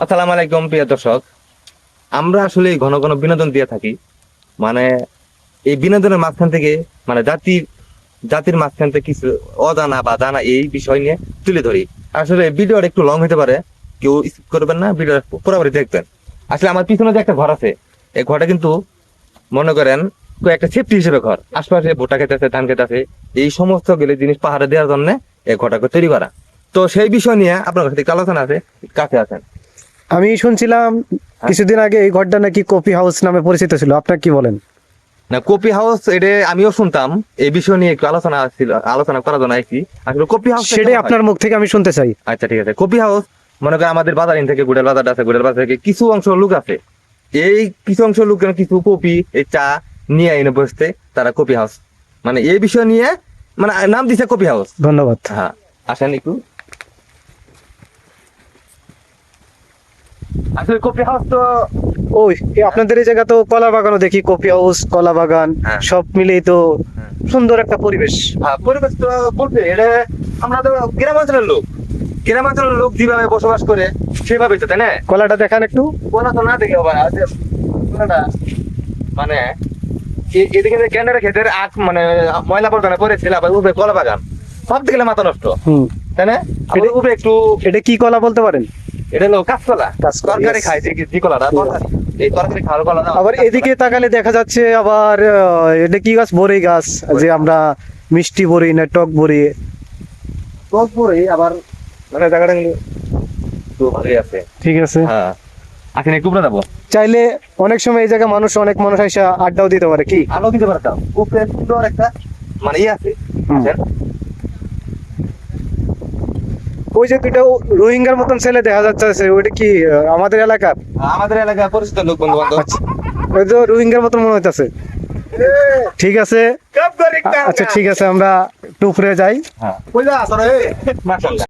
আসসালামু আলাইকুম প্রিয় দর্শক। আমরা আসলে ঘন ঘন বিনোদন দিয়ে থাকি, মানে এই বিনোদনের মাঝখান থেকে মানে জাতির মাঝখান থেকে কিছু অজানা বা জানা এই বিষয় নিয়ে তুলে ধরি। আসলে ভিডিওটা একটু লং হতে পারে, কেউ স্কিপ করবেন না, ভিডিও পুরোপুরি দেখবেন। আসলে আমার পিছনে যে একটা ঘর আছে, এই ঘরটা কিন্তু মনে করেন একটা সেফটি হিসেবে ঘর। আশপাশে ভুট্টা খেতে আছে, ধান খেতে আছে, এই সমস্ত গেলে জিনিস পাহাড়ে দেওয়ার জন্য এই ঘরটাকে তৈরি করা। তো সেই বিষয় নিয়ে আপনার সাথে একটু আলোচনা আছে, কাছে আছেন। আমি শুনছিলাম কিছুদিন আগে এই ঘরটা নাকি কফি হাউস নামে পরিচিত ছিল, আপনার কি বলেন? না, কপি হাউস এটা আমিও শুনতাম, এই বিষয় নিয়ে একটু আলোচনা করার জন্য আইছি। আসলে কপি হাউস সেটাই আপনার মুখ থেকে আমি শুনতে চাই। আচ্ছা ঠিক আছে। কপি হাউস মনে করেন আমাদের বাজারিন থেকে গুড়ের বাজার আছে, গুড়ের বাজার থেকে কিছু অংশ লোক আছে, এই কিছু অংশ লোক কিছু কপি এই চা নিয়ে এনে বসতে, তারা কপি হাউস মানে এই বিষয় নিয়ে মানে নাম দিছে কপি হাউস। ধন্যবাদ। হ্যাঁ, আসেন একটু। আসলে কপি হাউস তো ওই আপনাদের এই জায়গা তো কলা বাগানও দেখি, কফি হাউস, কলা বাগান হ্যাঁ। সব মিলেই তো সুন্দর একটা পরিবেশ। পরিবেশ তো বলতে এটা আমরা তো গ্রামাঞ্চলের লোক, গ্রামাঞ্চলের লোক যেভাবে বসবাস করে সেভাবে তো, তাই না? কলাটা দেখান একটু। কোনা তো না দেখে হবে কোনাটা মানে এদিকে ক্যান্ডারের ক্ষেতের আখ মানে ময়লা পর্যন্ত পড়েছিল, আবার উপরে কলা বাগান, সব দিকে মাথা নষ্ট, তাই না? আবার উপরে একটু এটা কি কলা বলতে পারেন? এটা হলো কাঁচকলা, কাঁচকলা, তরকারি yes. খাই যে কলাটা তরকারি, এই তরকারি খাওয়ার কলা না। আবার এদিকে তাকালে দেখা যাচ্ছে আবার এটা কি গাছ? বড়ই গাছ, যে আমরা মিষ্টি বড়ি না টক বড়ি। টক পরে আবার মানে জায়গাটা কিন্তু তো ভালোই আছে। ঠিক আছে, হ্যাঁ, আসেন একটু উপরে যাবো, চাইলে অনেক সময় এই জায়গায় অনেক মানুষ এসে আড্ডাও দিতে পারে। কি আলো দিতে পারতাম, উপরে সুন্দর একটা মানে আছে। হুম। আসেন। ওই যে দুটো রোহিঙ্গার মতন ছেলে দেখা যাচ্ছে, ওইটা কি আমাদের এলাকার? আমাদের এলাকায় পরিচিত লোক, বন্ধু বান্ধব। আচ্ছা, ওই তো রোহিঙ্গার মতন মনে হইতেছে। ঠিক আছে, আচ্ছা ঠিক আছে, আমরা একটু উপরে যাই। হ্যাঁ, মাশাআল্লাহ।